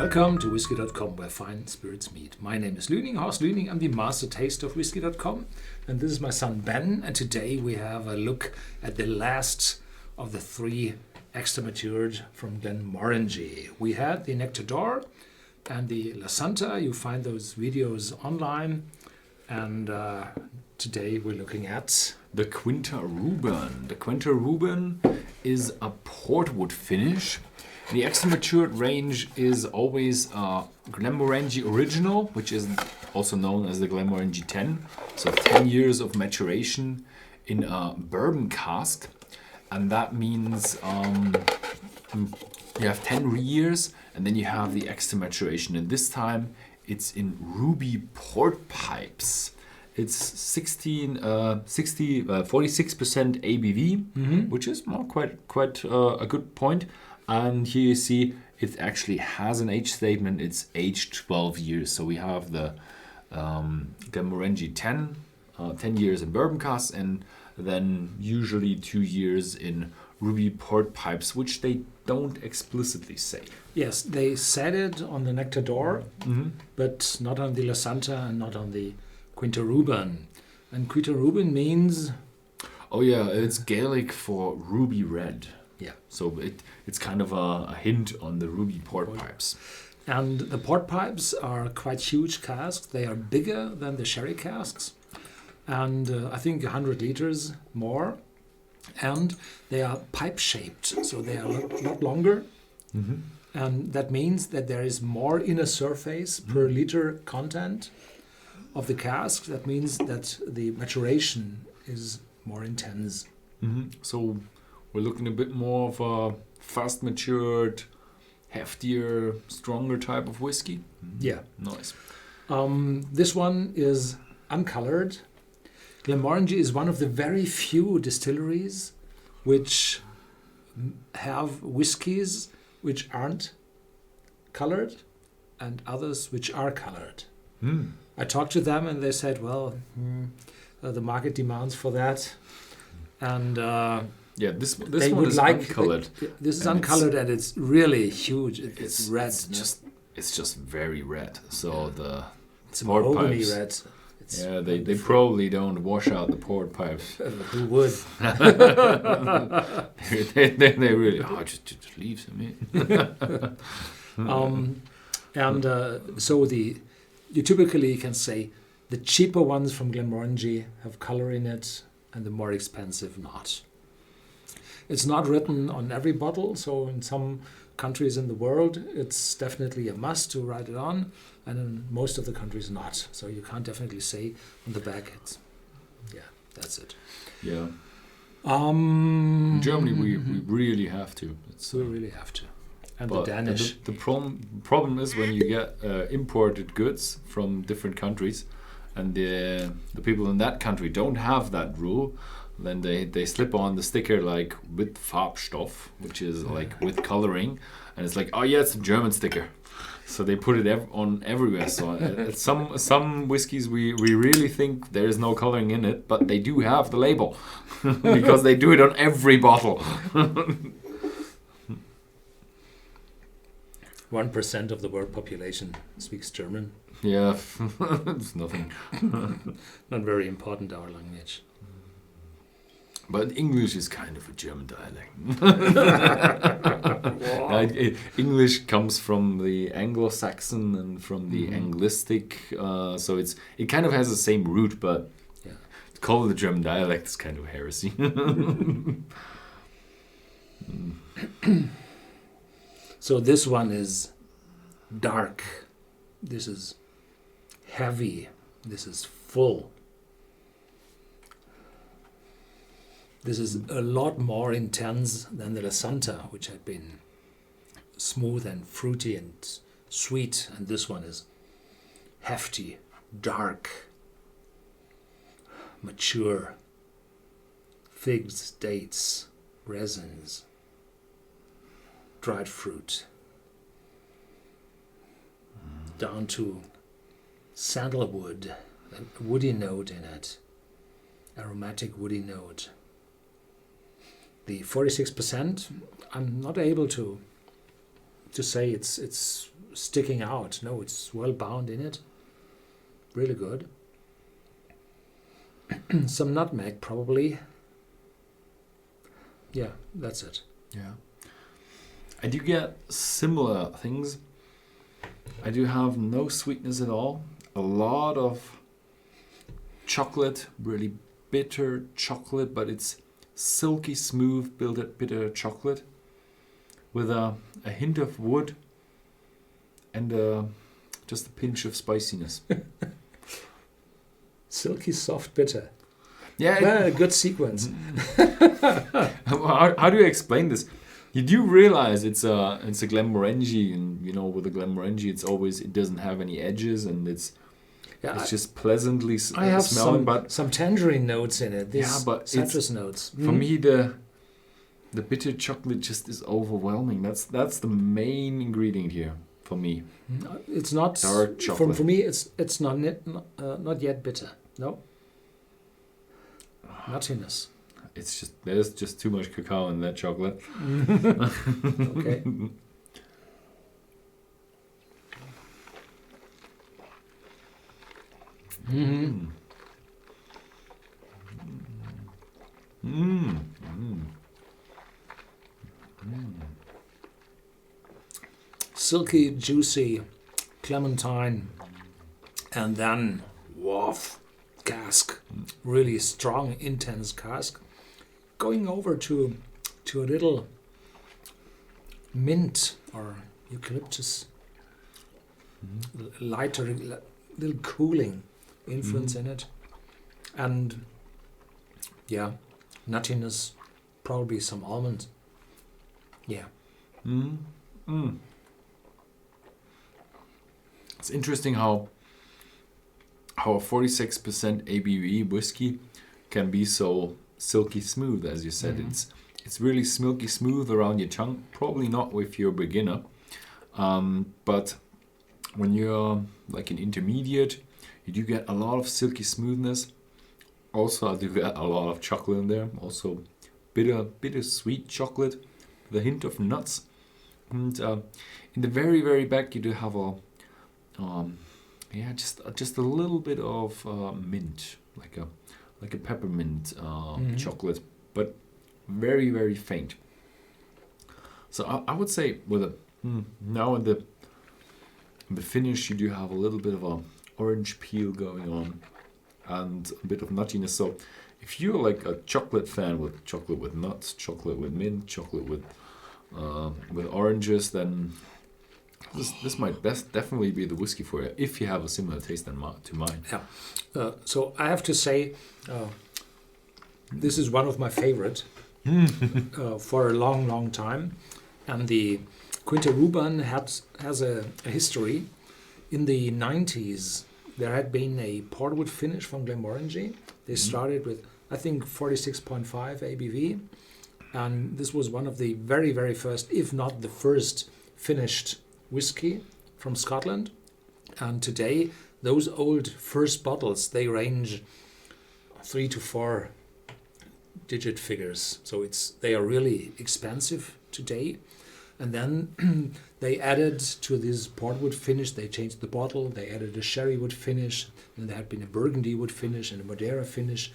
Welcome to Whisky.com, where fine spirits meet. My name is Horst Lüning. I'm the master taster of Whisky.com, and this is my son Ben. And today we have a look at the last of the three extra matured from Glenmorangie. We had the Nectar d'Or and the La Santa. You find those videos online. And today we're looking at the Quinta Ruban. The Quinta Ruban is a portwood finish. The extra matured range is always Glenmorangie Original, which is also known as the Glenmorangie 10. So 10 years of maturation in a bourbon cask. And that means you have 10 years and then you have the extra maturation. And this time it's in ruby port pipes. It's 46% ABV, which is quite a good point. And here you see it actually has an age statement. It's aged 12 years. So we have the Glenmorangie 10 years in bourbon casks, and then usually 2 years in ruby port pipes, which they don't explicitly say. Yes, they said it on the Nectar d'Or, but not on the La Santa and not on the Quinta Ruban. And Quinta Ruban means... Oh yeah, it's Gaelic for ruby red. Yeah. So it's kind of a hint on the ruby port pipes. And the port pipes are quite huge casks. They are bigger than the sherry casks. And I think 100 liters more. And they are pipe-shaped, so they are a lot longer. And that means that there is more inner surface per liter content of the cask. That means that the maturation is more intense. So we're looking a bit more of a fast matured, heftier, stronger type of whiskey. Yeah. Nice. This one is uncolored. Glenmorangie is one of the very few distilleries which have whiskies which aren't colored and others which are colored. I talked to them and they said, well, the market demands for that. And yeah, this one is uncolored. This is uncolored and it's really huge. It's red. It's just very red. So it's mahogany red. Yeah, they probably don't wash out the port pipes. Who would? they really just leave them in. So you typically can say the cheaper ones from Glenmorangie have color in it, and the more expensive not. It's not written on every bottle, so in some countries in the world it's definitely a must to write it on, and in most of the countries not. So you can't definitely say on the back that's it. Yeah. In Germany we really have to. We really have to. And the Danish. The problem is when you get imported goods from different countries, and the people in that country don't have that rule, then they slip on the sticker like with Farbstoff, which is like with coloring, and it's like, oh yeah, it's a German sticker. So they put it on everywhere. So some whiskies we really think there is no coloring in it, but they do have the label because they do it on every bottle. 1% of the world population speaks German. Yeah, it's nothing. Not very important, our language. But English is kind of a German dialect. English comes from the Anglo-Saxon and from the Anglistic, so it kind of has the same root, but to call it a German dialect is kind of heresy. So this one is dark. This is heavy. This is full. This is a lot more intense than the La Santa, which had been smooth and fruity and sweet. And this one is hefty, dark, mature. Figs, dates, resins, dried fruit. Down to sandalwood, a woody note in it. Aromatic woody note. The 46%, I'm not able to say it's sticking out. No, it's well bound in it. Really good. Some nutmeg probably. Yeah, that's it. Yeah. I do get similar things. I do have no sweetness at all. A lot of chocolate, really bitter chocolate, but it's silky smooth, bitter chocolate with a hint of wood and just a pinch of spiciness. Silky, soft, bitter. Yeah. Well, good sequence. How do you explain this? You do realize it's a Glenmorangie, and you know, with a Glenmorangie, it doesn't have any edges, and it's just pleasantly smelling. But some tangerine notes in it. But citrus notes. For me, the bitter chocolate just is overwhelming. That's the main ingredient here for me. It's not dark chocolate. For me, it's not yet bitter. No. Nuttiness. There's just too much cacao in that chocolate. Okay. Mm-hmm. Mm. Silky, juicy, clementine, and then woof, cask. Really strong, intense cask. Going over to a little mint or eucalyptus, lighter, little cooling influence in it, and yeah, nuttiness, probably some almond. Yeah. It's interesting how a 46% ABV whiskey can be so silky smooth, as you said. It's really silky smooth around your tongue. Probably not if you're a beginner, but when you're like an intermediate, you do get a lot of silky smoothness. Also, I do get a lot of chocolate in there. Also, bitter sweet chocolate with a hint of nuts. And in the very, very back, you do have just a little bit of mint, like a peppermint chocolate, but very, very faint. So I would say with now in the finish, you do have a little bit of a orange peel going on and a bit of nuttiness. So if you're like a chocolate fan with chocolate with nuts, chocolate with mint, chocolate with oranges, then this might definitely be the whiskey for you if you have a similar taste to mine. Yeah. So I have to say, this is one of my favorite for a long, long time, and the Quinta Ruban has a history. In the 90s, there had been a portwood finish from Glenmorangie. They started with, I think, 46.5 ABV, and this was one of the very, very first, if not the first, finished whiskey from Scotland. And today, those old first bottles, they range 3 to 4 digit figures. So they are really expensive today. And then they added to this portwood finish, they changed the bottle, they added a sherry wood finish, and there had been a burgundy wood finish and a Madeira finish.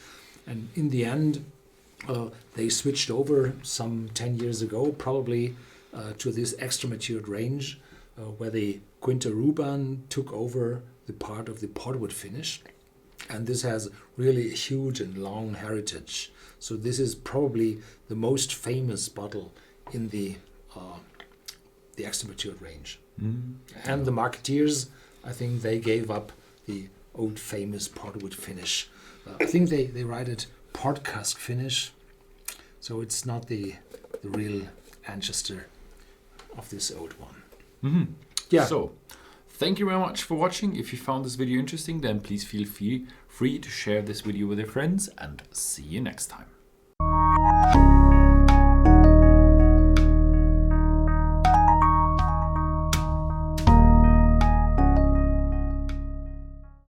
And in the end, they switched over some 10 years ago, probably to this extra matured range, where the Quinta Ruban took over the part of the portwood finish. And this has really a huge and long heritage. So this is probably the most famous bottle in the extra matured range. And the marketeers, I think they gave up the old famous portwood finish. I think they write it port cask finish, so it's not the real ancestor of this old one. Yeah. So, thank you very much for watching. If you found this video interesting, then please feel free to share this video with your friends, and see you next time.